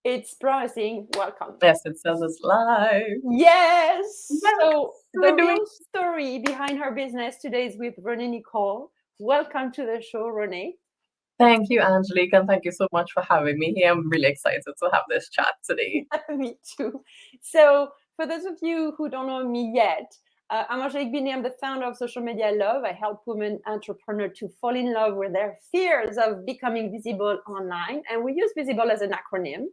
It's promising. Welcome. Yes, it says it's live. Yes. Yes, So the we're doing. real story behind her business today is with Renee Nicole. Welcome to the show, Renee. Thank you, Angelique, and thank you so much for having me here. I'm really excited to have this chat today. Me too. So for those of you who don't know me yet, I'm Angelique Binet. I'm the founder of Social Media Love. I help women entrepreneurs to fall in love with their fears of becoming visible online. And we use visible as an acronym.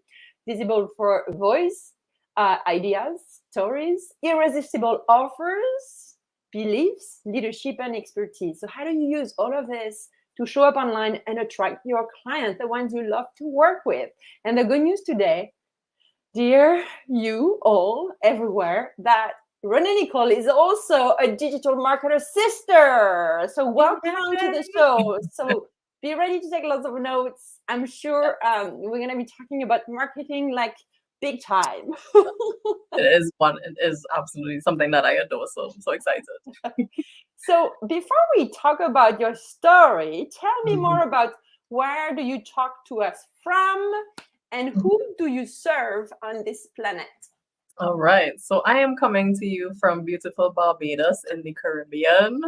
Visible for voice, ideas, stories, irresistible offers, beliefs, leadership, and expertise. So how do you use all of this to show up online and attract your clients, the ones you love to work with? And the good news today, dear you all everywhere, that Renee Nicole is also a digital marketer sister. So welcome to the show. So be ready to take lots of notes. I'm sure we're going to be talking about marketing like big time. It is absolutely something that I adore, so I'm so excited. So before we talk about your story, tell me Mhm. more about where do you talk to us from and who do you serve on this planet? All right, so I am coming to you from beautiful Barbados in the Caribbean.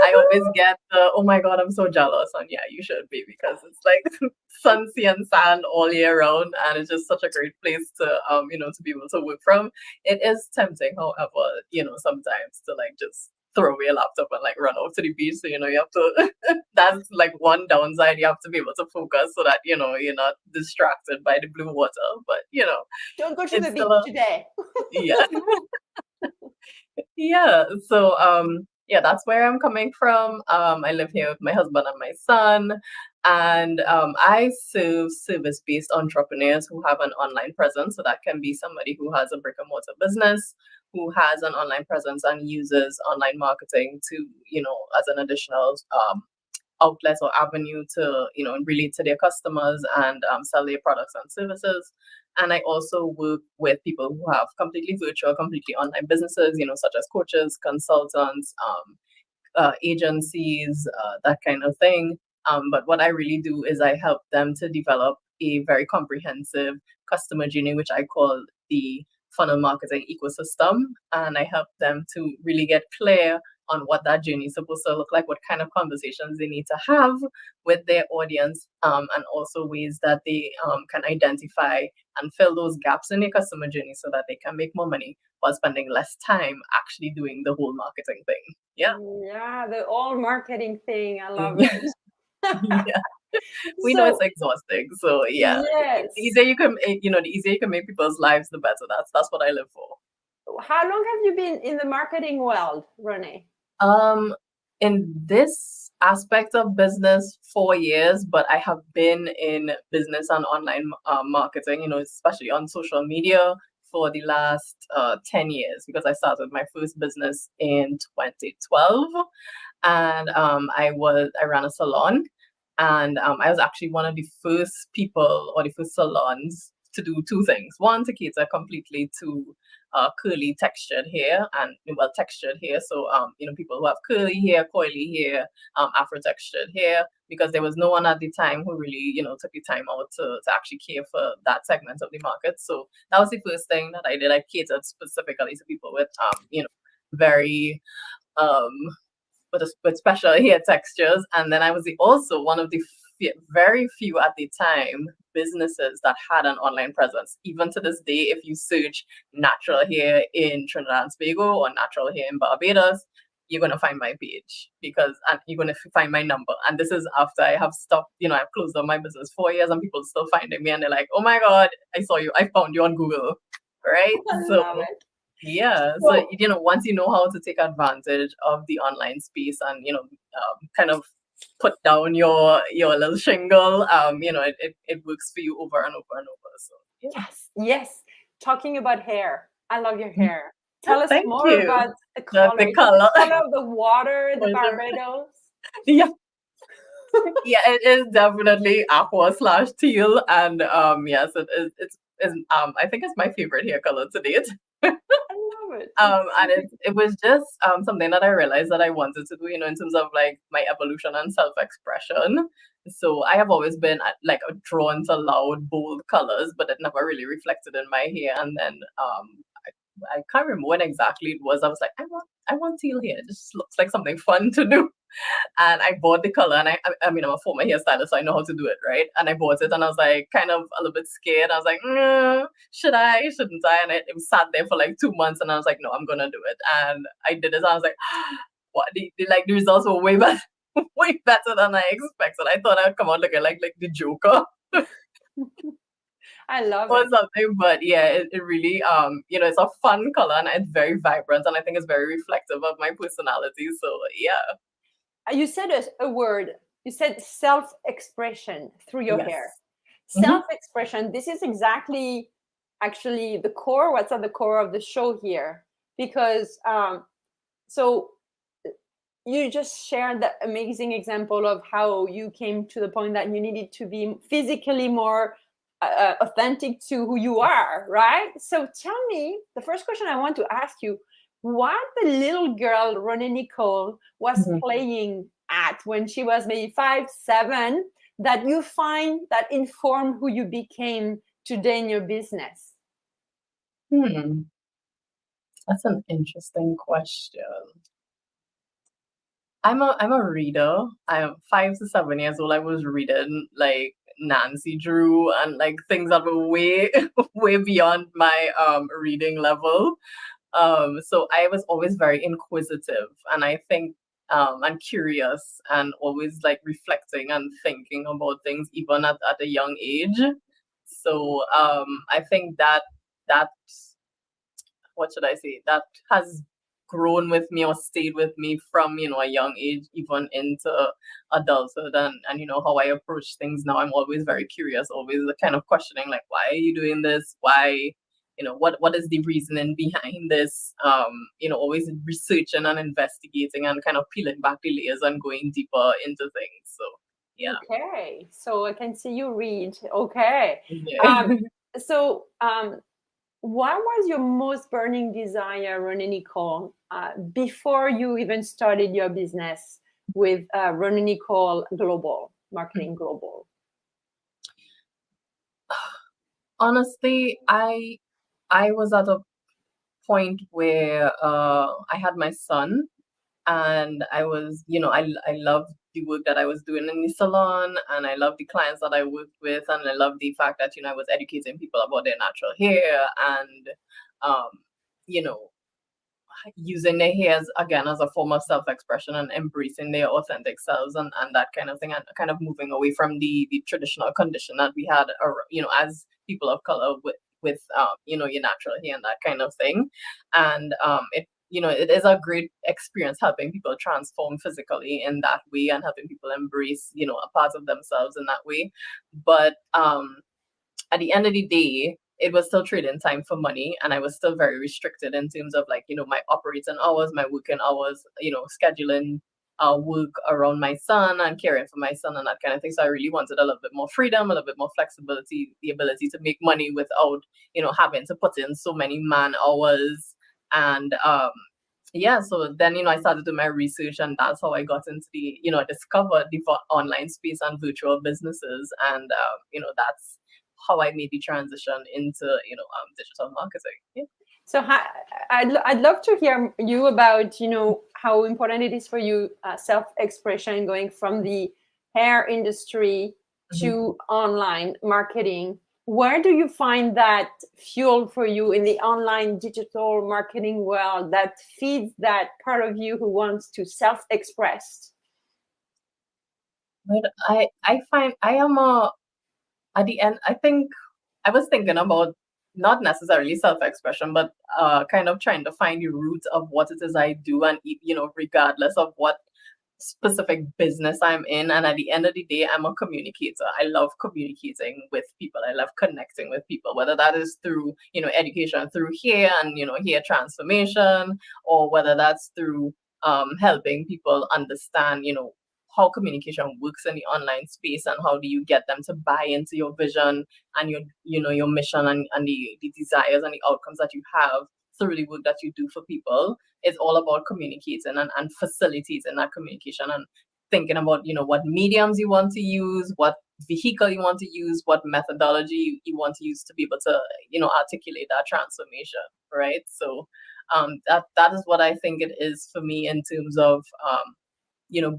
I always Woohoo! get the, oh my God, I'm so jealous. And yeah, you should be because it's like sun, sea, and sand all year round. And it's just such a great place to, to be able to work from. It is tempting, however, sometimes to like just throw away a laptop and like run off to the beach. So, you have to, that's like one downside. You have to be able to focus so that, you're not distracted by the blue water. But, Don't go to it's the still beach a, today. yeah. Yeah, so yeah, that's where I'm coming from. I live here with my husband and my son, and I serve service-based entrepreneurs who have an online presence. So that can be somebody who has a brick and mortar business, who has an online presence and uses online marketing to, as an additional outlet or avenue to relate to their customers and sell their products and services. And I also work with people who have completely virtual, completely online businesses, such as coaches, consultants, agencies, that kind of thing. But what I really do is I help them to develop a very comprehensive customer journey, which I call the funnel marketing ecosystem. And I help them to really get clear on what that journey is supposed to look like, what kind of conversations they need to have with their audience, and also ways that they can identify and fill those gaps in their customer journey so that they can make more money while spending less time actually doing the whole marketing thing. Yeah. Yeah, the all marketing thing. I love Yeah. it. Yeah. We know it's So, exhausting. So yeah, the yes. easier you can, the easier you can make people's lives, the better. That's what I live for. How long have you been in the marketing world, Renee? Um, in this aspect of business, 4 years, but I have been in business and online marketing, especially on social media for the last 10 years because I started my first business in 2012 and I ran a salon and I was actually one of the first people or the first salons to do two things. One, to cater completely to curly textured hair and well textured hair. So people who have curly hair, coily hair, afro textured hair, because there was no one at the time who really, took the time out to actually care for that segment of the market. So that was the first thing that I did. I catered specifically to people with very um with special hair textures. And then I was also one of the very few at the time businesses that had an online presence. Even to this day, if you search natural hair in Trinidad and Tobago or natural hair in Barbados, you're going to find my page and you're going to find my number. And this is after I have stopped, I've closed down my business 4 years and people still finding me and they're like, oh my God, I saw you. I found you on Google. Right. I So love it. yeah, so So, once you know how to take advantage of the online space and kind of put down your little shingle, it works for you over and over and over. So yes, yes. Talking about hair, I love your yeah. hair. Tell us Thank more you. about the The color. Is it the color, color of the water in the was Barbados? yeah, yeah, it is definitely aqua/teal, and yes, it is. It's I think it's my favorite hair color to date. I love it. And it was just something that I realized that I wanted to do, in terms of like my evolution and self-expression. So I have always been like drawn to loud, bold colors, but it never really reflected in my hair. And then I can't remember when exactly it was. I was like, I want teal hair. It just looks like something fun to do. And I bought the color, and I mean, I'm a former hairstylist, so I know how to do it, right? And I bought it, and I was like, kind of a little bit scared. I was like, should I, shouldn't I? And it sat there for like 2 months, and I was like, no, I'm gonna do it. And I did it. And I was like, what? The results were way better, way better than I expected. I thought I'd come out looking like the Joker. I love Or it. something, but yeah, it really it's a fun color, and it's very vibrant, and I think it's very reflective of my personality. So yeah. You said a word. You said self-expression through your Yes. hair. Mhm. Self-expression. This is exactly actually the core. What's at the core of the show here? Because so you just shared that amazing example of how you came to the point that you needed to be physically more authentic to who you are, right? So tell me, the first question I want to ask you, what the little girl Renee Nicole was Mhm. playing at when she was maybe 5, 7, that you find that informed who you became today in your business? Hmm. That's an interesting question. I'm a reader. I'm 5 to 7 years old. I was reading like Nancy Drew and like things that were way way beyond my reading level. So I was always very inquisitive, and I think and curious, and always like reflecting and thinking about things even at a young age. So I think that what should I say, that has grown with me or stayed with me from a young age even into adulthood, and how I approach things now. I'm always very curious, always kind of questioning, like, why are you doing this? Why, what is the reasoning behind this? Always researching and investigating and kind of peeling back the layers and going deeper into things. So yeah. Okay, so I can see you read. Okay. Yeah. So what was your most burning desire, Renee Nicole, before you even started your business with Renee Nicole Global, Marketing Global? Honestly, I was at a point where I had my son, and I was, I loved the work that I was doing in the salon, and I loved the clients that I worked with, and I loved the fact that I was educating people about their natural hair, and um, you know using their hair again as a form of self-expression and embracing their authentic selves, and that kind of thing, and kind of moving away from the traditional condition that we had, as people of color, with your natural hair and that kind of thing. And it is a great experience helping people transform physically in that way, and helping people embrace a part of themselves in that way. But at the end of the day, it was still trading time for money, and I was still very restricted in terms of, like, my operating hours, my working hours, scheduling work around my son and caring for my son and that kind of thing. So I really wanted a little bit more freedom, a little bit more flexibility, the ability to make money without having to put in so many man hours. And yeah, so then I started doing my research, and that's how I got into I discovered the online space and virtual businesses, and that's how I made the transition into digital marketing. Yeah. So I'd love to hear you about, how important it is for you, self-expression, going from the hair industry Mhm. to online marketing. Where do you find that fuel for you in the online digital marketing world that feeds that part of you who wants to self-express? But I find I am at the end, I think I was thinking about not necessarily self-expression, but kind of trying to find the root of what it is I do, and regardless of what specific business I'm in. And at the end of the day, I'm a communicator. I love communicating with people. I love connecting with people, whether that is through, education through hair and, hair transformation, or whether that's through helping people understand, how communication works in the online space, and how do you get them to buy into your vision and your mission, and the desires and the outcomes that you have through the work that you do for people. It's all about communicating and facilitating that communication and thinking about, what mediums you want to use, what vehicle you want to use, what methodology you want to use to be able to, articulate that transformation, right? So that is what I think it is for me in terms of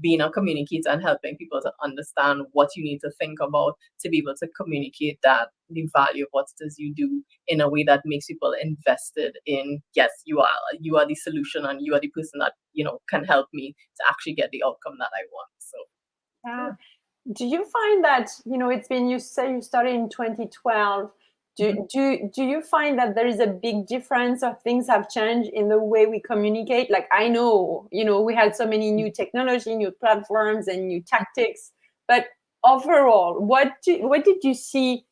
being a communicator and helping people to understand what you need to think about to be able to communicate that the value of what it is you do in a way that makes people invested in, yes, you are the solution and you are the person that can help me to actually get the outcome that I want. So Yeah. Do you find that, it's been, you say you started in 2012. Do you find that there is a big difference or things have changed in the way we communicate? Like, I know, we had so many new technology, new platforms and new tactics, but overall, what did you see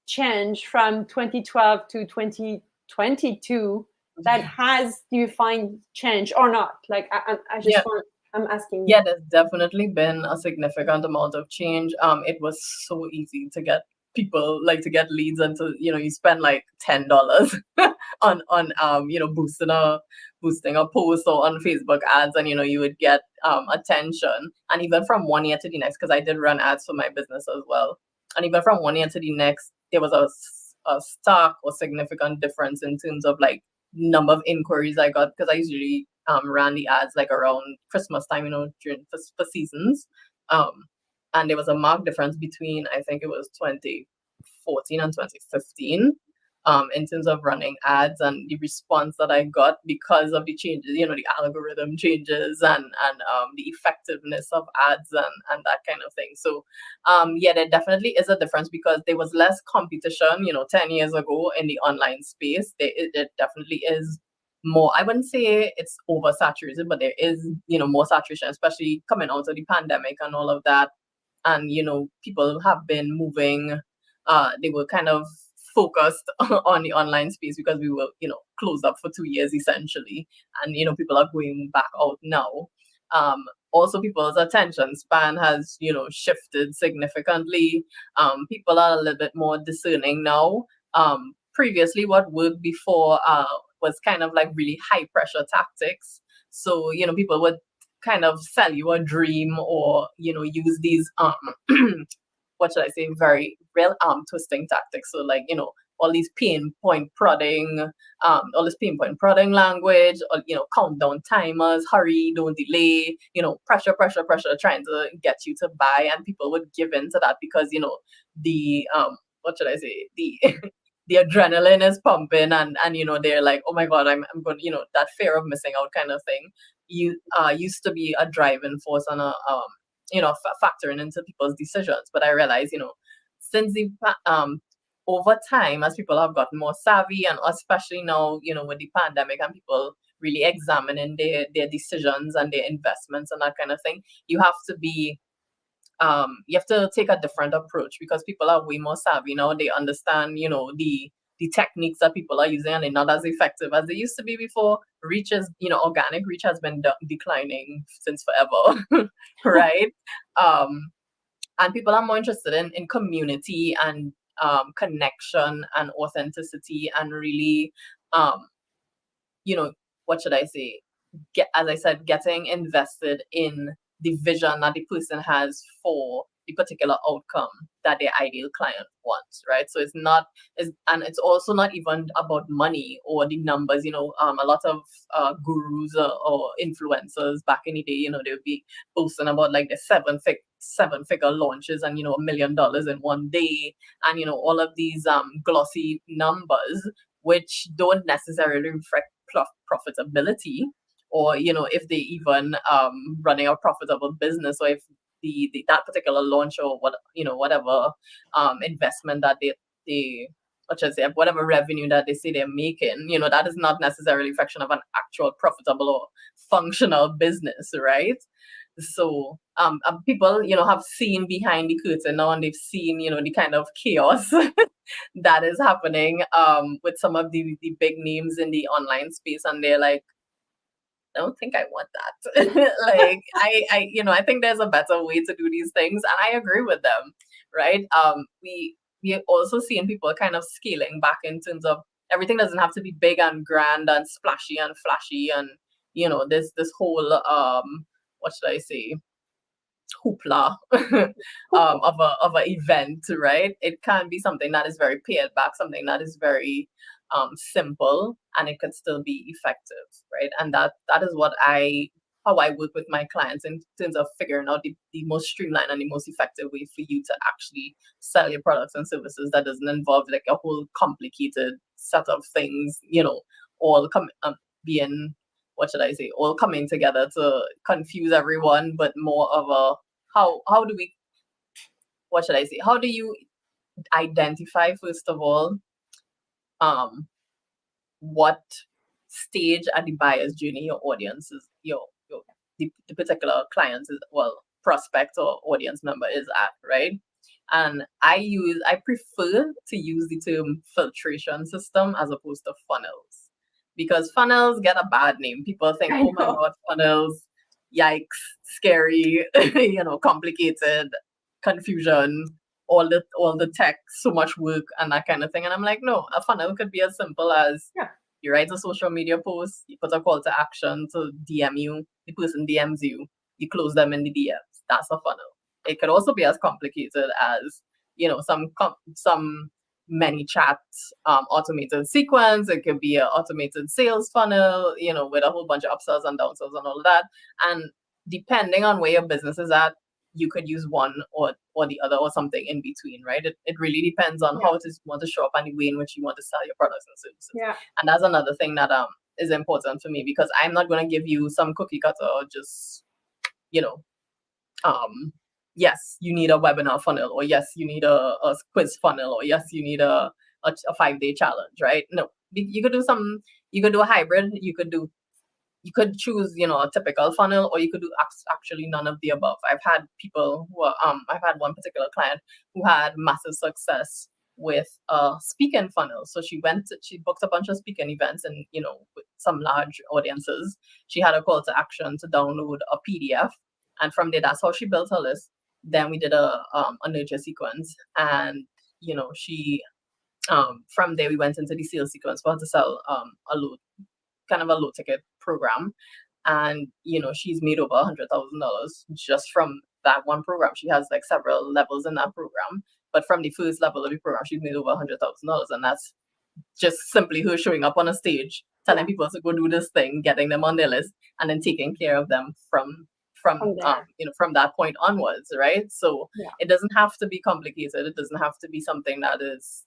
change from 2012 to 2022 that do you find change or not? Like, I'm asking you. Yeah, there's definitely been a significant amount of change. It was so easy to get people, like, to get leads, and to you spend like $10 on boosting a post or on Facebook ads, and you would get attention. And even from one year to the next, because I did run ads for my business as well, and even from one year to the next, there was a stark or significant difference in terms of like number of inquiries I got, because I usually ran the ads like around Christmas time, during for seasons. And there was a marked difference between, I think it was 2014 and 2015, in terms of running ads and the response that I got because of the changes, the algorithm changes and the effectiveness of ads and that kind of thing. So yeah, there definitely is a difference because there was less competition, 10 years ago in the online space. It definitely is more, I wouldn't say it's oversaturated, but there is, more saturation, especially coming out of the pandemic and all of that. And, people have been moving, they were kind of focused on the online space because we were, closed up for 2 years essentially. And, people are going back out now. Also, people's attention span has, shifted significantly. People are a little bit more discerning now. Previously, what worked before was kind of like really high pressure tactics. So, people would kind of sell you a dream or, use these, what should I say, very real twisting tactics. So like, all these pain point prodding, language, or, countdown timers, hurry, don't delay, pressure, trying to get you to buy. And people would give in to that because, the, what should I say, the the adrenaline is pumping and they're like, oh my god, I'm going, that fear of missing out kind of thing used to be a driving force and a factoring into people's decisions. But I realized, since the over time, as people have gotten more savvy, and especially now, with the pandemic and people really examining their decisions and their investments and that kind of thing, you have to take a different approach because people are way more savvy now. They understand, the techniques that people are using, and they're not as effective as they used to be before. Reach is, organic reach has been declining since forever, right? And people are more interested in community and connection and authenticity and really, what should I say? As I said, getting invested in the vision that the person has for the particular outcome that their ideal client wants, right? So and it's also not even about money or the numbers. A lot of gurus or influencers back in the day, they would be posting about like the seven-figure launches and $1 million in one day, and all of these glossy numbers, which don't necessarily reflect profitability, or if they even running a profitable business, or if that particular launch or whatever investment that they what should I say, whatever revenue that they say they're making, that is not necessarily a reflection of an actual profitable or functional business, right? So people have seen behind the curtain now, and they've seen the kind of chaos that is happening with some of the big names in the online space, and they're like, I don't think I want that. Like I think there's a better way to do these things, and I agree with them, right? We also seeing people kind of scaling back in terms of everything doesn't have to be big and grand and splashy and flashy and this whole what should I say, hoopla of a event, right? It can be something that is very pared back, something that is very simple, and it could still be effective, right? And that is how I work with my clients in terms of figuring out the most streamlined and the most effective way for you to actually sell your products and services that doesn't involve like a whole complicated set of things, all being, what should I say, all coming together to confuse everyone, but more of a how do we, what should I say, how do you identify, first of all, what stage at the buyer's journey your audience is, the particular client is, well, prospect or audience member is at, right? And I prefer to use the term filtration system as opposed to funnels, because funnels get a bad name. People think, oh my God, funnels, yikes, scary, complicated, confusion, all the tech, so much work and that kind of thing. And I'm like, no, a funnel could be as simple as you write a social media post, you put a call to action to DM you, the person DMs you, you close them in the DMs. That's a funnel. It could also be as complicated as, some many chats automated sequence. It could be an automated sales funnel, with a whole bunch of upsells and downsells and all of that. And depending on where your business is at, you could use one or the other or something in between, right? It really depends on how it is you want to show up and the way in which you want to sell your products and services. Yeah. And that's another thing that is important for me, because I'm not going to give you some cookie cutter or just, yes, you need a webinar funnel, or yes, you need a quiz funnel, or yes, you need a 5-day challenge, right? No, you could do a hybrid. You could choose, a typical funnel, or you could do actually none of the above. I've had people who I've had one particular client who had massive success with a speaking funnel. So she booked a bunch of speaking events and, with some large audiences. She had a call to action to download a PDF. And from there, that's how she built her list. Then we did a nurture sequence, and, she, from there, we went into the sales sequence for her to sell a low ticket program. And, she's made over $100,000 just from that one program. She has like several levels in that program, but from the first level of the program, she's made over $100,000. And that's just simply her showing up on a stage, telling people to go do this thing, getting them on their list, and then taking care of them from that point onwards, right? So it doesn't have to be complicated. It doesn't have to be something that is,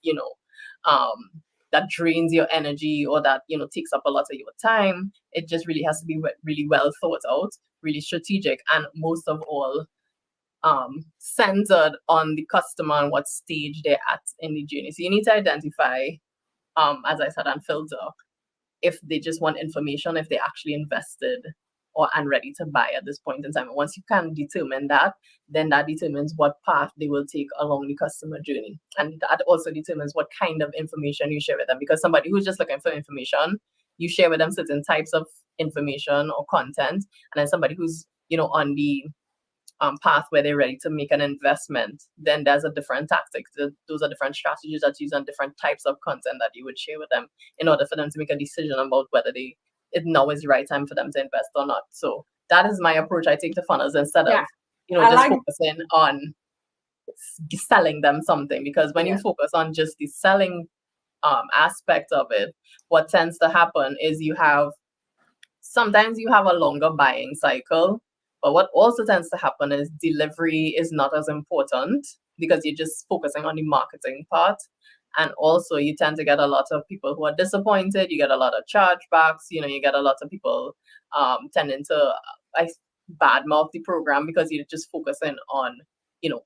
that drains your energy, or that, takes up a lot of your time. It just really has to be really well thought out, really strategic, and most of all, centered on the customer and what stage they're at in the journey. So you need to identify, as I said, and filter if they just want information, if they actually invested and ready to buy at this point in time. And once you can determine that, then that determines what path they will take along the customer journey. And that also determines what kind of information you share with them. Because somebody who's just looking for information, you share with them certain types of information or content. And then somebody who's, on the path where they're ready to make an investment, then there's a different tactic. Those are different strategies that use on different types of content that you would share with them in order for them to make a decision about whether it now is the right time for them to invest or not. So that is my approach I take to funnels, instead of focusing on selling them something. Because when you focus on just the selling aspect of it, what tends to happen is sometimes you have a longer buying cycle. But what also tends to happen is delivery is not as important, because you're just focusing on the marketing part. And also you tend to get a lot of people who are disappointed. You get a lot of chargebacks. You get a lot of people tending to badmouth the program, because you're just focusing on,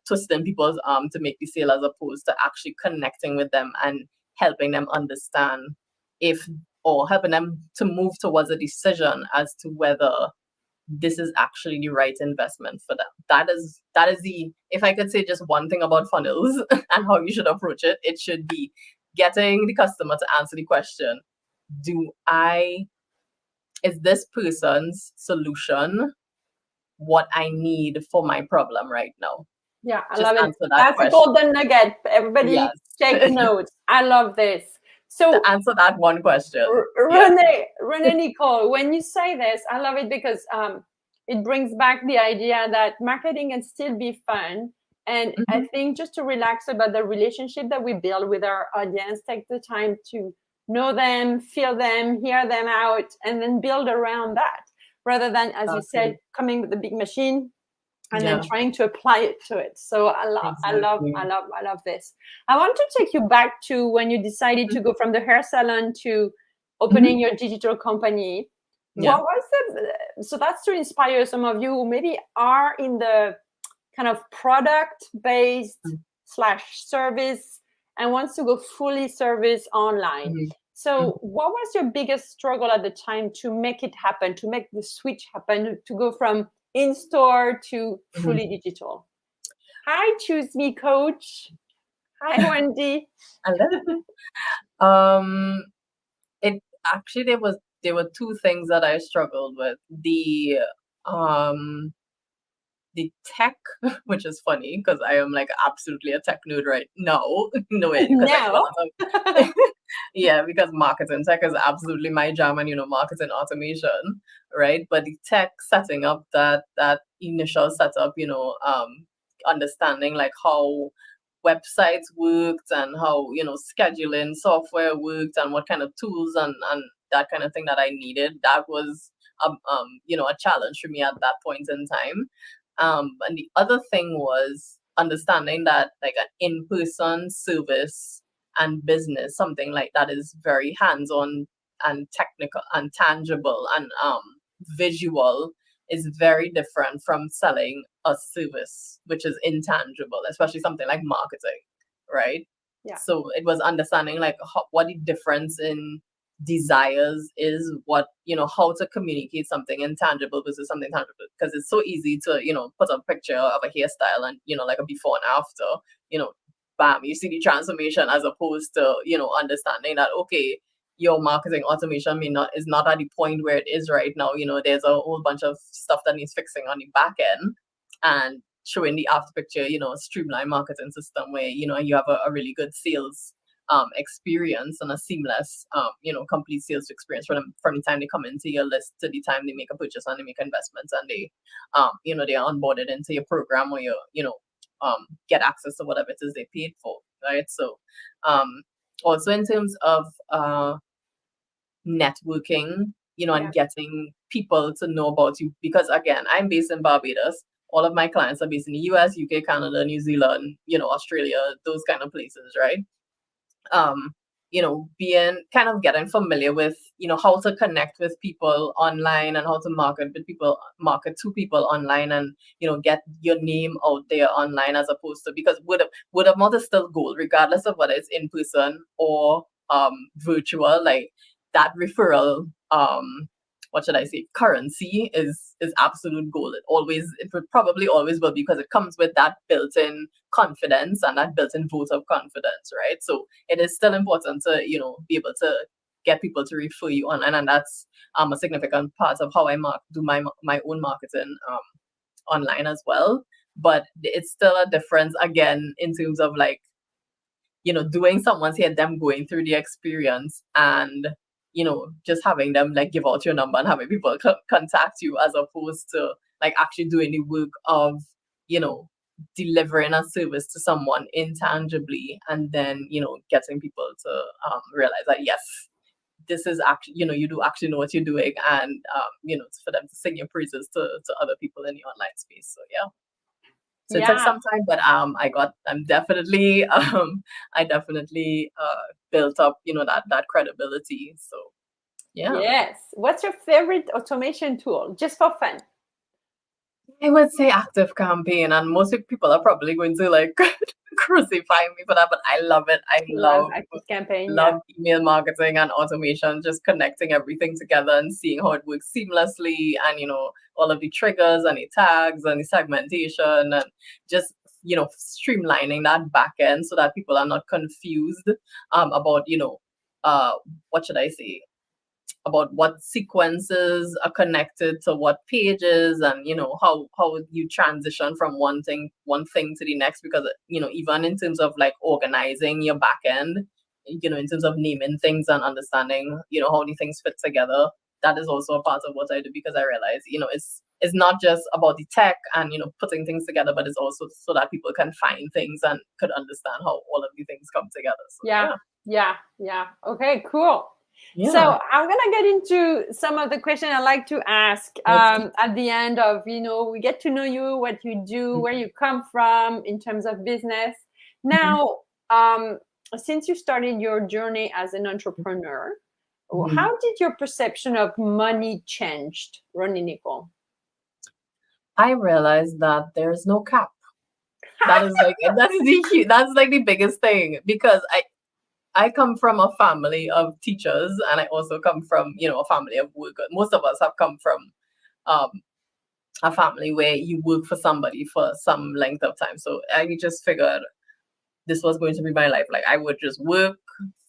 twisting people's arm to make the sale, as opposed to actually connecting with them and helping them understand or helping them to move towards a decision as to whether this is actually the right investment for them. That is if I could say just one thing about funnels and how you should approach it, it should be getting the customer to answer the question, is this person's solution what I need for my problem right now? Yeah, I love it. That's a golden nugget. Everybody take notes. I love this. So answer that one question. Renee Nicole, when you say this, I love it because it brings back the idea that marketing can still be fun. And I think just to relax about the relationship that we build with our audience, take the time to know them, feel them, hear them out, and then build around that, rather than, as you said, coming with a big machine and then trying to apply it to it. So I love this. I want to take you back to when you decided to go from the hair salon to opening your digital company. What was so that's to inspire some of you who maybe are in the kind of product based / service and wants to go fully service online. So what was your biggest struggle at the time to make it happen, to make the switch happen, to go from in-store to fully digital? Hi, Choose Me Coach. Hi, Wendy. It actually there were two things that I struggled with. The tech, which is funny because I am like absolutely a tech nerd right now. No, yeah, because marketing tech is absolutely my jam, and marketing automation, right? But the tech setting up that initial setup, understanding like how websites worked and how scheduling software worked and what kind of tools and that kind of thing that I needed, that was a challenge for me at that point in time. And the other thing was understanding that like an in-person service and business, something like that, is very hands-on and technical and tangible and visual, is very different from selling a service, which is intangible, especially something like marketing, right? Yeah. So it was understanding like what the difference in desires is, what how to communicate something intangible versus something tangible, because it's so easy to put a picture of a hairstyle and like a before and after, bam, you see the transformation, as opposed to understanding that, okay, your marketing automation is not at the point where it is right now. There's a whole bunch of stuff that needs fixing on the back end, and showing the after picture, streamlined marketing system where you have a really good sales experience and a seamless, complete sales experience from the time they come into your list to the time they make a purchase and they make investments and they, they're onboarded into your program, or get access to whatever it is they paid for, right? So, also in terms of networking, and getting people to know about you, because again, I'm based in Barbados. All of my clients are based in the US, UK, Canada, New Zealand, Australia, those kind of places, right? Getting familiar with, how to connect with people online and how to market to people online, and, get your name out there online, as opposed to, because word of mouth is still gold, regardless of whether it's in person or virtual. Like that referral, what should I say, currency is absolute gold. It would probably always will, because it comes with that built-in confidence and that built-in vote of confidence, right? So it is still important to be able to get people to refer you online, and that's a significant part of how I do my own marketing online as well. But it's still a difference, again, in terms of like doing someone's hair, them going through the experience, and just having them like give out your number and having people contact you, as opposed to like actually doing the work of delivering a service to someone intangibly, and then getting people to realize that yes, this is actually you do actually know what you're doing, and for them to sing your praises to other people in the online space. So yeah. So it took some time, but I definitely built up that credibility. So yeah. Yes. What's your favorite automation tool, just for fun? I would say Active Campaign, and most people are probably going to like crucify me for that, but I love it. I love Active Campaign. Love email marketing and automation, just connecting everything together and seeing how it works seamlessly, and all of the triggers and the tags and the segmentation, and just streamlining that back end so that people are not confused about what should I say, about what sequences are connected to what pages, and how you transition from one thing to the next, because even in terms of like organizing your back end, in terms of naming things and understanding, how the things fit together. That is also a part of what I do, because I realize, it's not just about the tech and, putting things together, but it's also so that people can find things and could understand how all of the things come together. So, yeah. Okay, cool. yeah. So I'm gonna get into some of the questions I like to ask at the end of, we get to know you, what you do, where you come from in terms of business. Now, since you started your journey as an entrepreneur, how did your perception of money changed, Ronnie Nicole? I realized that there's no cap. That is like that's like the biggest thing, because I come from a family of teachers, and I also come from, a family of workers. Most of us have come from a family where you work for somebody for some length of time. So I just figured this was going to be my life. Like, I would just work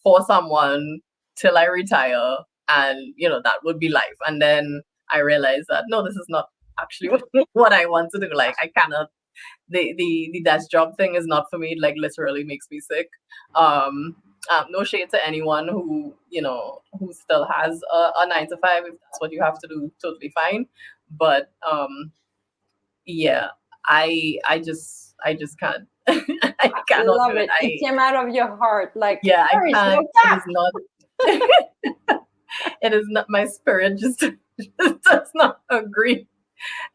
for someone till I retire, and that would be life. And then I realized that no, this is not actually what I want to do. Like, I cannot. The desk job thing is not for me. It, like, literally makes me sick. No shade to anyone who who still has a 9 to 5. If that's what you have to do, totally fine. But yeah, I just can't. I cannot Love do it. it. It came out of your heart. Like, Yeah, I there is can't. no It cap. is not. It is not, my spirit just does not agree.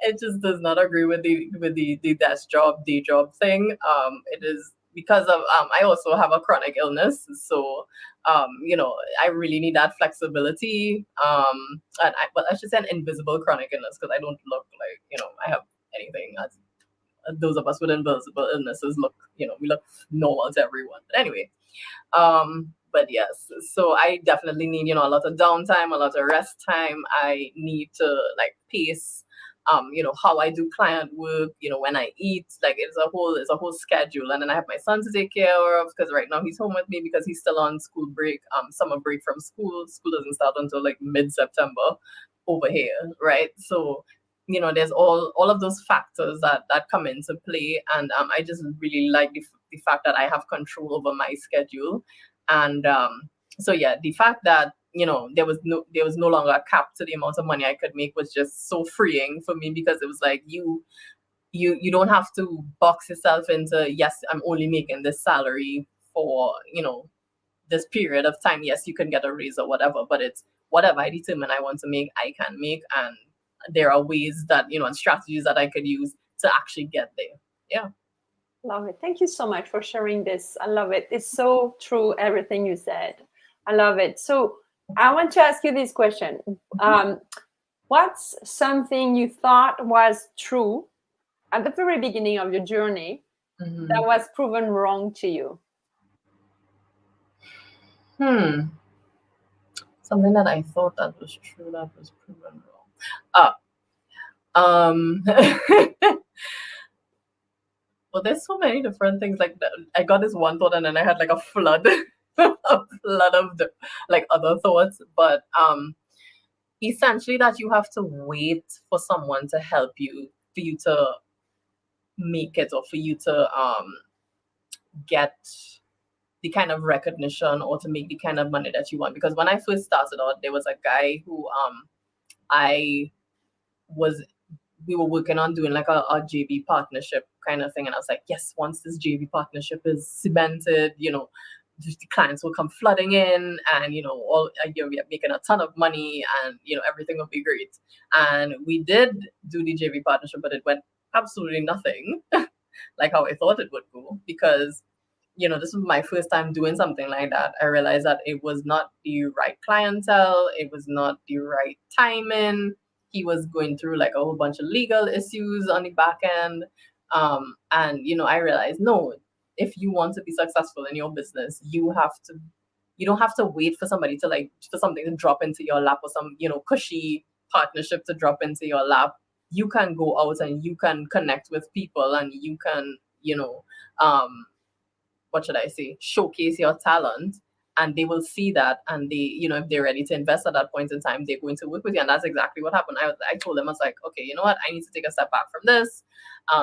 It just does not agree with the desk job, day job thing. It is because of I also have a chronic illness, so I really need that flexibility. But I should say an invisible chronic illness, because I don't look like I have anything. As those of us with invisible illnesses look, we look normal to everyone. But anyway, but yes, so I definitely need, a lot of downtime, a lot of rest time. I need to, like, pace, how I do client work, when I eat. Like, it's a whole schedule. And then I have my son to take care of, because right now he's home with me because he's still on school break, summer break from school. School doesn't start until like mid-September over here, right? So there's all of those factors that come into play. And I just really like the fact that I have control over my schedule. And so yeah, the fact that there was no longer a cap to the amount of money I could make was just so freeing for me, because it was like you don't have to box yourself into, yes, I'm only making this salary for this period of time. Yes, you can get a raise or whatever, but it's whatever I determine I want to make, I can make. And there are ways that and strategies that I could use to actually get there. Yeah. Love it. Thank you so much for sharing this. I love it. It's so true, everything you said. I love it. So I want to ask you this question. What's something you thought was true at the very beginning of your journey that was proven wrong to you? Something that I thought that was true that was proven wrong. Well, there's so many different things. Like, I got this one thought, and then I had like a flood, a flood of like other thoughts. But essentially, that you have to wait for someone to help you, for you to make it, or for you to get the kind of recognition, or to make the kind of money that you want. Because when I first started out, there was a guy who I was we were working on doing like a JV partnership kind of thing. And I was like, yes, once this JV partnership is cemented, the clients will come flooding in, and, all we are making a ton of money, and, everything will be great. And we did do the JV partnership, but it went absolutely nothing like how I thought it would go, because, this was my first time doing something like that. I realized that it was not the right clientele. It was not the right timing. He was going through like a whole bunch of legal issues on the back end. And I realized, no, if you want to be successful in your business, you don't have to wait for somebody to, like, for something to drop into your lap, or some, cushy partnership to drop into your lap. You can go out and you can connect with people, and you can, what should I say, showcase your talent, and they will see that, and they, if they're ready to invest at that point in time, they're going to work with you. And that's exactly what happened. I told them, I was like, okay, you know what, I need to take a step back from this.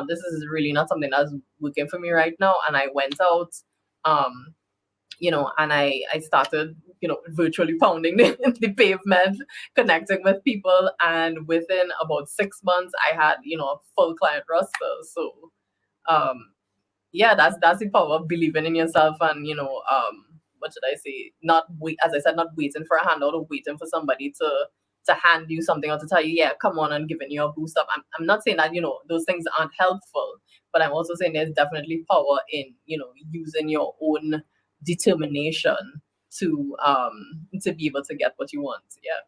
This is really not something that's working for me right now. And I went out, and I started, virtually pounding the pavement, connecting with people. And within about 6 months, I had, a full client roster. So, um, yeah, that's the power of believing in yourself and, what should I say? Not wait, as I said, not waiting for a handout or waiting for somebody to hand you something or to tell you, yeah, come on, and giving you a boost up. I'm not saying that, those things aren't helpful, but I'm also saying there's definitely power in, using your own determination to be able to get what you want. Yeah.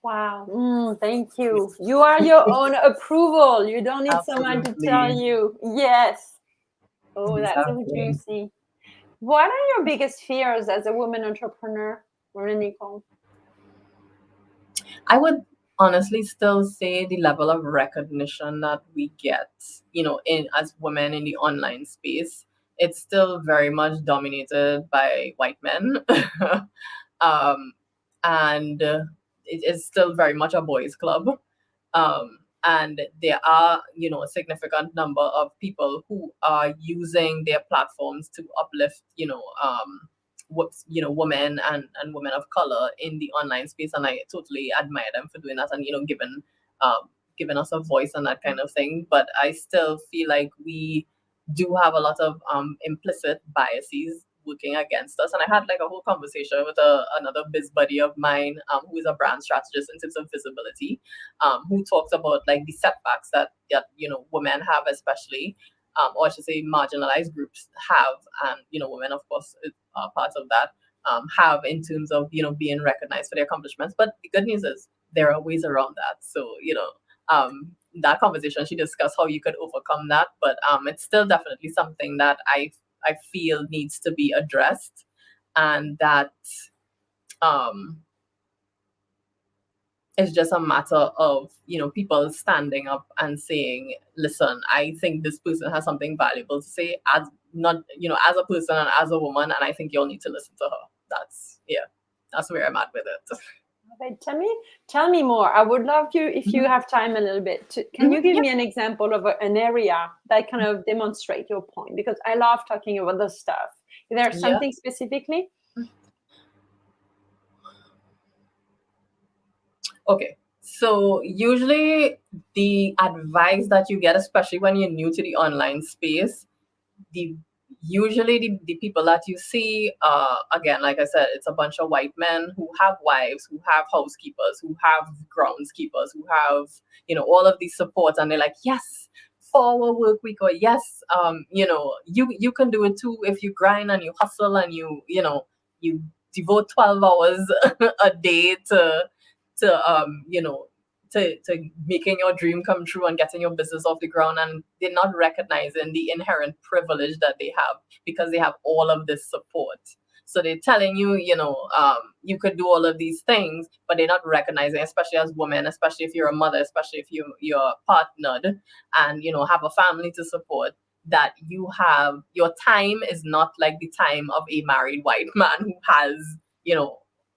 Wow. Thank you. You are your own approval. You don't need someone to tell Absolutely. you. Yes. Oh, that's so Exactly. juicy. What are your biggest fears as a woman entrepreneur, Nicole? I would honestly still say the level of recognition that we get, in as women in the online space, it's still very much dominated by white men. um, and it is still very much a boys' club. And there are, a significant number of people who are using their platforms to uplift, women and women of color in the online space, and I totally admire them for doing that and giving us a voice and that kind of thing. But I still feel like we do have a lot of implicit biases working against us. And I had like a whole conversation with another biz buddy of mine, who is a brand strategist in terms of visibility, who talks about like the setbacks that women have, especially, or I should say marginalized groups have, and women of course are part of that, have in terms of being recognized for their accomplishments. But the good news is there are ways around that. So that conversation, she discussed how you could overcome that, but it's still definitely something that I feel needs to be addressed, and that um it's just a matter of people standing up and saying, listen, I think this person has something valuable to say, as not as a person and as a woman, and I think you'll need to listen to her. That's where I'm at with it. Okay, tell me more. I would love you, if you have time a little bit, can you give Yeah. me an example of an area that kind of demonstrate your point? Because I love talking about this stuff. Is there Yeah. something specifically? Okay. So usually the advice that you get, especially when you're new to the online space, the usually the people that you see, again, like I said, it's a bunch of white men who have wives, who have housekeepers, who have groundskeepers, who have all of these supports, and they're like, yes, 4 hour work week, or yes, you can do it too if you grind and you hustle and you devote 12 hours a day to making your dream come true and getting your business off the ground. And they're not recognizing the inherent privilege that they have because they have all of this support. So they're telling you, you could do all of these things, but they're not recognizing, especially as women, especially if you're a mother, especially if you're partnered and have a family to support, that your time is not like the time of a married white man who has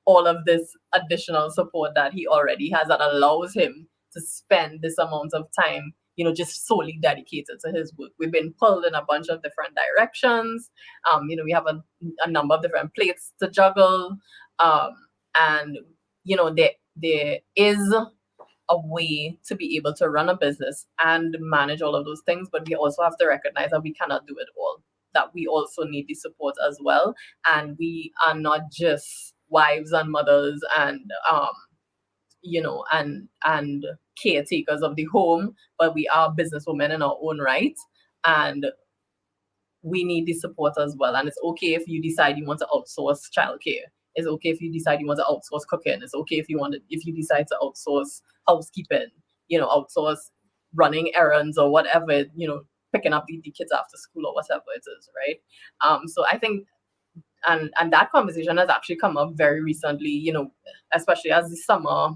all of this additional support that he already has, that allows him to spend this amount of time, just solely dedicated to his work. We've been pulled in a bunch of different directions. We have a number of different plates to juggle. And, there is a way to be able to run a business and manage all of those things, but we also have to recognize that we cannot do it all, that we also need the support as well. And we are not just wives and mothers and and caretakers of the home, but we are businesswomen in our own right, and we need the support as well. And it's okay if you decide you want to outsource childcare. It's okay if you decide you want to outsource cooking. It's okay if you decide to outsource housekeeping, outsource running errands or whatever, picking up the kids after school or whatever it is, right? So I think, and that conversation has actually come up very recently, especially as the summer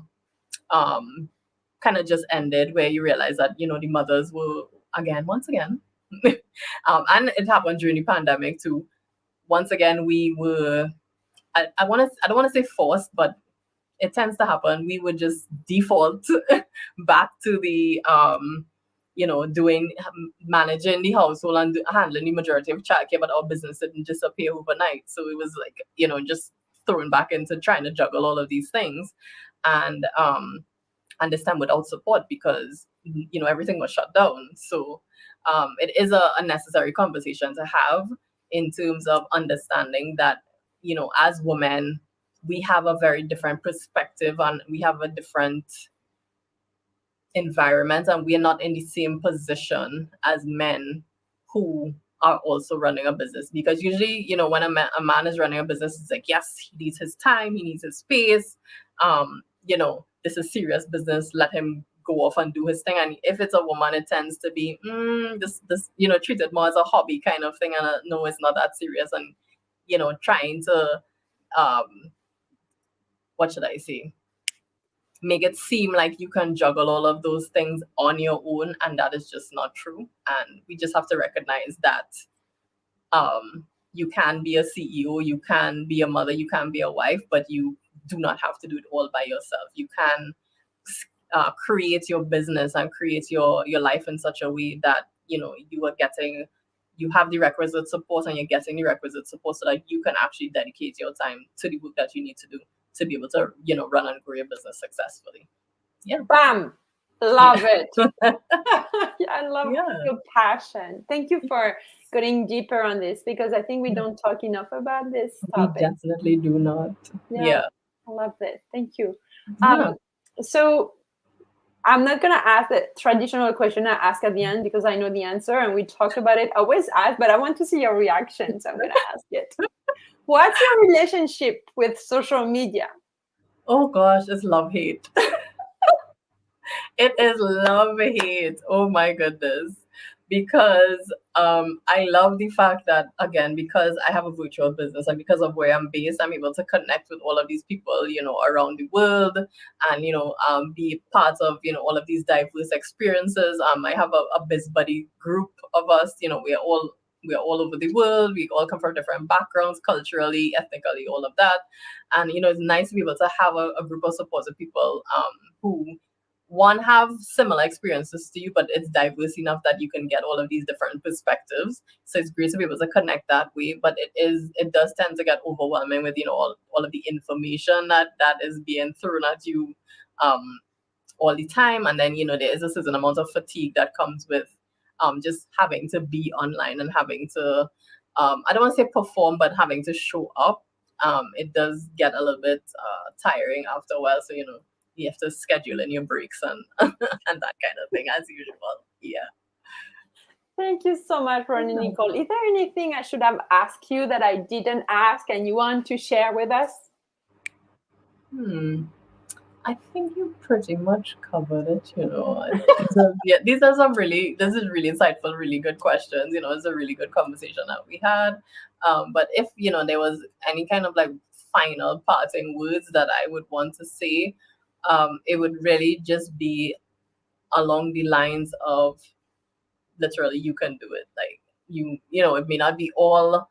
kind of just ended, where you realize that the mothers were once again and it happened during the pandemic too. Once again, we were, I don't want to say forced, but it tends to happen. We would just default back to the doing managing the household and handling the majority of childcare, but our business didn't disappear overnight. So it was like, just thrown back into trying to juggle all of these things, and this time without support because everything was shut down. So it is a necessary conversation to have in terms of understanding that as women we have a very different perspective and we have a different environment, and we are not in the same position as men who are also running a business. Because usually, when a man is running a business, it's like, yes, he needs his time, he needs his space. This is serious business. Let him go off and do his thing. And if it's a woman, it tends to be this treated more as a hobby kind of thing. And no, it's not that serious. And trying to what should I say? Make it seem like you can juggle all of those things on your own, and that is just not true. And we just have to recognize that you can be a CEO, you can be a mother, you can be a wife, but you do not have to do it all by yourself. You can create your business and create your life in such a way that you have the requisite support, and you're getting the requisite support so that you can actually dedicate your time to the work that you need to do to be able to run and grow your business successfully. Yeah. Bam. Love it. I love your passion. Thank you for going deeper on this, because I think we don't talk enough about this topic. We definitely do not. Yeah. I love this. Thank you. So I'm not going to ask the traditional question I ask at the end, because I know the answer and we talk about it. I always ask, but I want to see your reaction, so I'm going to ask it. What's your relationship with social media? Oh gosh, it's love-hate. It is love-hate. Oh my goodness. Because I love the fact that, again, because I have a virtual business and because of where I'm based, I'm able to connect with all of these people, around the world, and, be part of, all of these diverse experiences. I have a biz buddy group of us, we're all over the world. We all come from different backgrounds, culturally, ethnically, all of that. And, it's nice to be able to have a group of supportive people who have similar experiences to you, but it's diverse enough that you can get all of these different perspectives. So it's great to be able to connect that way. But it does tend to get overwhelming with, all of the information that is being thrown at you all the time. And then, there is a certain amount of fatigue that comes with just having to be online and having to, I don't want to say perform, but having to show up. It does get a little bit tiring after a while. So, you have to schedule in your breaks and and that kind of thing, as usual. Yeah. Thank you so much, Renee Nicole. Is there anything I should have asked you that I didn't ask and you want to share with us? I think you pretty much covered it, These are this is really insightful, really good questions. It's a really good conversation that we had. But if, there was any kind of like final parting words that I would want to say, it would really just be along the lines of literally you can do it. Like it may not be all,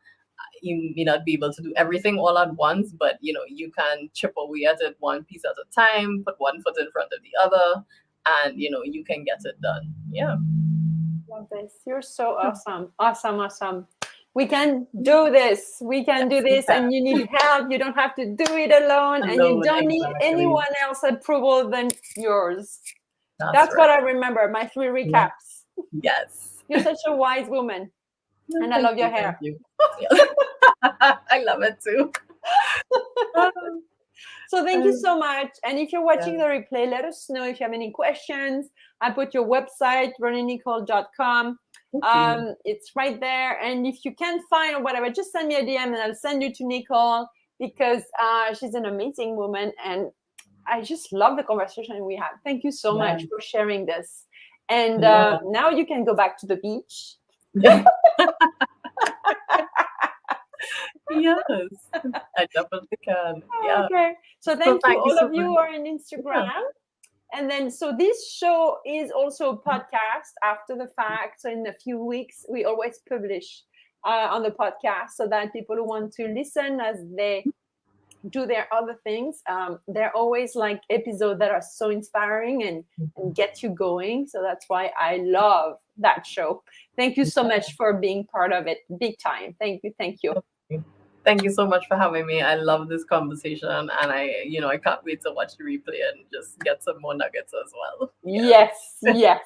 you may not be able to do everything all at once, but you can chip away at it one piece at a time, put one foot in front of the other, and you can get it done. Yeah. Love this. You're so awesome. We can do this. We can do this, and you need help. You don't have to do it alone, and you don't need anyone else's approval than yours. That's right. What I remember. My 3 recaps. Yes. You're such a wise woman, and I love your hair. Thank you. I love it too. So thank you so much. And if you're watching the replay, let us know if you have any questions. I put your website, reneenicole.com. It's right there. And if you can't find or whatever, just send me a DM and I'll send you to Nicole, because she's an amazing woman. And I just love the conversation we had. Thank you so much for sharing this. And now you can go back to the beach. Yes, I definitely can. Yeah. Okay. So thank you all of you who are on Instagram. And then, so this show is also a podcast after the fact. So in a few weeks, we always publish on the podcast, so that people who want to listen as they do their other things. They're always like episodes that are so inspiring and get you going. So that's why I love that show. Thank you so much for being part of it. Big time. Thank you. Thank you. Thank you so much for having me. I love this conversation, and I can't wait to watch the replay and just get some more nuggets as well. Yes, yes.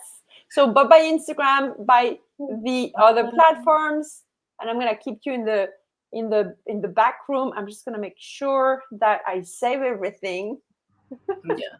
So, but by Instagram, by the other platforms, and I'm gonna keep you in the back room. I'm just gonna make sure that I save everything. Yeah.